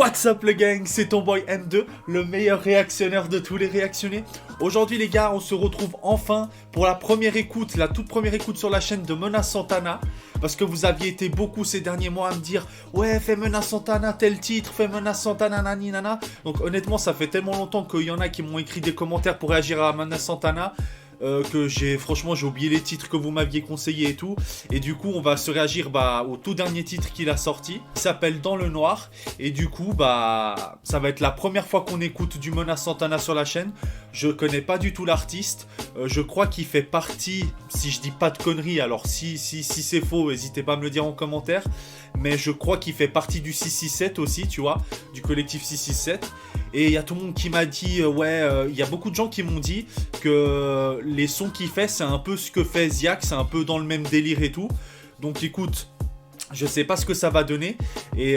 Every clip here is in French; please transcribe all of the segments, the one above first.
What's up le gang, c'est ton boy M2, le meilleur réactionnaire de tous les réactionnés. Aujourd'hui les gars, on se retrouve enfin pour la première écoute, la toute première écoute sur la chaîne de Menace Santana. Parce que vous aviez été beaucoup ces derniers mois à me dire « Ouais, fais Menace Santana tel titre, fais Menace Santana nani nana ». Donc honnêtement, ça fait tellement longtemps qu'il y en a qui m'ont écrit des commentaires pour réagir à Menace Santana. Franchement j'ai oublié les titres que vous m'aviez conseillé et tout, et du coup on va se réagir au tout dernier titre qu'il a sorti, il s'appelle Dans le Noir, et du coup ça va être la première fois qu'on écoute du Menace Santana sur la chaîne. Je connais pas du tout l'artiste, je crois qu'il fait partie, si je dis pas de conneries, alors si c'est faux n'hésitez pas à me le dire en commentaire, mais je crois qu'il fait partie du 667 aussi, tu vois, du collectif 667. Et il y a tout le monde qui m'a dit, il y a beaucoup de gens qui m'ont dit que les sons qu'il fait, c'est un peu ce que fait Ziak, c'est un peu dans le même délire et tout. Donc écoute, je sais pas ce que ça va donner. Et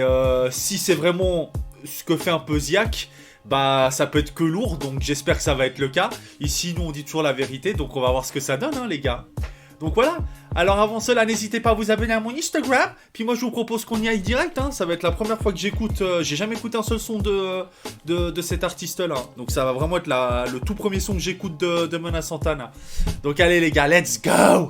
si c'est vraiment ce que fait un peu Ziak, ça peut être que lourd, donc j'espère que ça va être le cas. Ici, nous on dit toujours la vérité, donc on va voir ce que ça donne, hein, les gars. Donc voilà, alors avant cela, n'hésitez pas à vous abonner à mon Instagram. Puis moi je vous propose qu'on y aille direct, hein. Ça va être la première fois que j'écoute, j'ai jamais écouté un seul son de cet artiste là. Donc ça va vraiment être le tout premier son que j'écoute de Menace Santana. Donc allez les gars, let's go.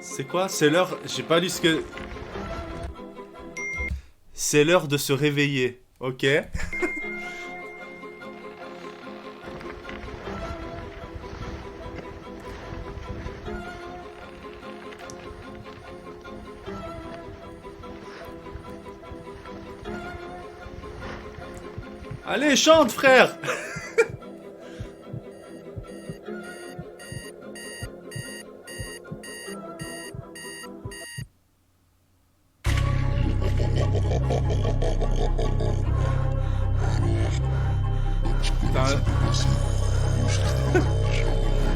C'est quoi? C'est l'heure... J'ai pas lu ce que... C'est l'heure de se réveiller. Ok. Allez, chante, frère.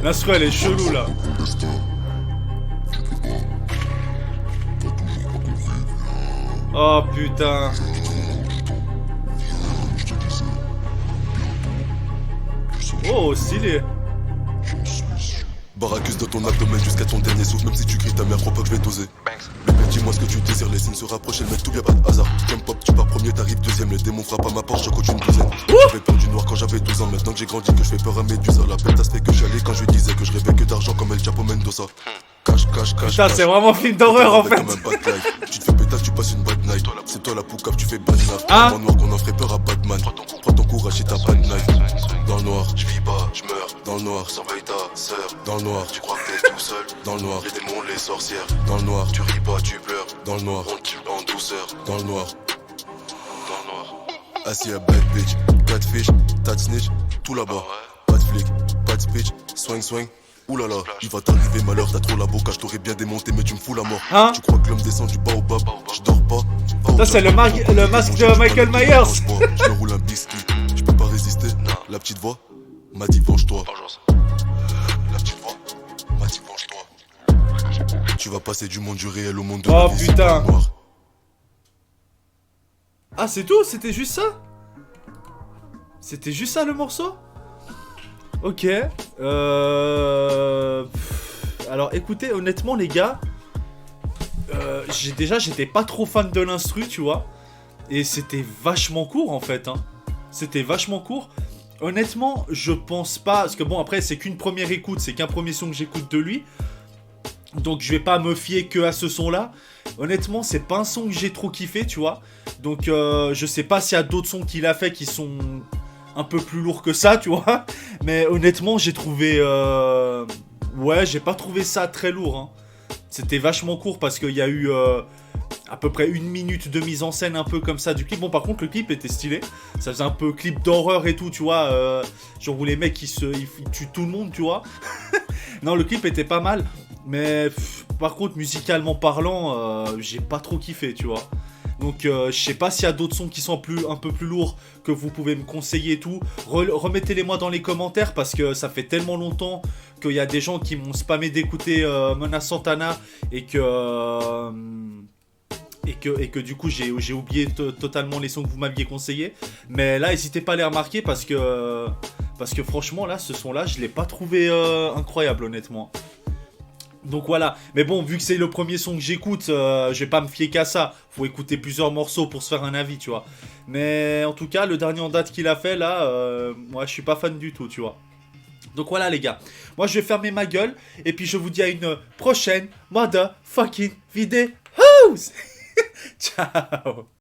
L'instru elle est chelou là. Oh putain. Oh stylé. Baracus dans ton abdomen jusqu'à ton dernier souffle. Même si tu cries ta mère, crois pas que je vais t'oser. Bébé dis-moi ce que tu désires, les signes se rapprochent. Le mec tout bien pas de hasard. Jump pop, tu pars premier, t'arrives deuxième. Les démons frappent à ma porte, je coach une douzaine. J'avais peur du noir quand j'avais 12 ans. Maintenant que j'ai grandi, que je fais peur à Médusa. La pète fait que j'allais quand je lui disais que je rêvais que d'argent comme El Chapo Mendoza. Cache. Putain, c'est vraiment film d'horreur en fait. Tu te fais pétasse, tu passes une bad night. C'est toi la poucave, tu fais bad night. Ah. En noir qu'on en ferait peur à Batman. Prends ton courage et ta bad night. Dans le noir, je vis pas, je meurs. Dans le noir, surveille ta sœur. Dans le noir, tu crois que t'es tout seul. Dans le noir, les démons, les sorcières. Dans le noir, tu ris pas, tu pleures. Dans le noir, on tue en douceur. Dans le noir, assis à bad bitch, catfish, tas snitch, tout là-bas. Pas de flic, pas de speech, swing. Oulala, il va t'arriver malheur, t'as trop la boca, je t'aurais bien démonté mais tu me fous la mort. Hein? Tu crois que l'homme descend du baobab, je dors pas. Ça c'est le masque de Michael Myers. Je me roule un biscuit, je peux pas résister. La petite voix m'a dit venge-toi. La petite voix m'a dit venge-toi. Tu vas passer du monde du réel au monde de la vie. Putain. Ah c'est tout? C'était juste ça? C'était juste ça le morceau? Ok. Alors écoutez, honnêtement les gars, j'étais pas trop fan de l'instru, tu vois. Et c'était vachement court en fait, hein. C'était vachement court. Honnêtement, je pense pas... Parce que bon, après, c'est qu'une première écoute, c'est qu'un premier son que j'écoute de lui. Donc je vais pas me fier que à ce son-là. Honnêtement, c'est pas un son que j'ai trop kiffé, tu vois. Donc je sais pas s'il y a d'autres sons qu'il a fait qui sont... un peu plus lourd que ça, tu vois. Mais honnêtement, j'ai trouvé... Ouais, j'ai pas trouvé ça très lourd, hein. C'était vachement court parce qu'il y a eu à peu près 1 minute de mise en scène un peu comme ça du clip. Bon, par contre, le clip était stylé. Ça faisait un peu clip d'horreur et tout, tu vois. Genre où les mecs, ils tuent tout le monde, tu vois. Non, le clip était pas mal. Mais par contre, musicalement parlant, j'ai pas trop kiffé, tu vois. Donc je sais pas s'il y a d'autres sons qui sont un peu plus lourds que vous pouvez me conseiller et tout. Remettez-les moi dans les commentaires parce que ça fait tellement longtemps qu'il y a des gens qui m'ont spammé d'écouter Mona Santana et que du coup j'ai oublié totalement les sons que vous m'aviez conseillés. Mais là n'hésitez pas à les remarquer parce que franchement là ce son là je l'ai pas trouvé incroyable honnêtement. Donc voilà, mais bon, vu que c'est le premier son que j'écoute, je vais pas me fier qu'à ça. Faut écouter plusieurs morceaux pour se faire un avis, tu vois. Mais en tout cas, le dernier en date qu'il a fait, là, moi, je suis pas fan du tout, tu vois. Donc voilà, les gars. Moi, je vais fermer ma gueule. Et puis, je vous dis à une prochaine motherfucking vidéo. Ciao.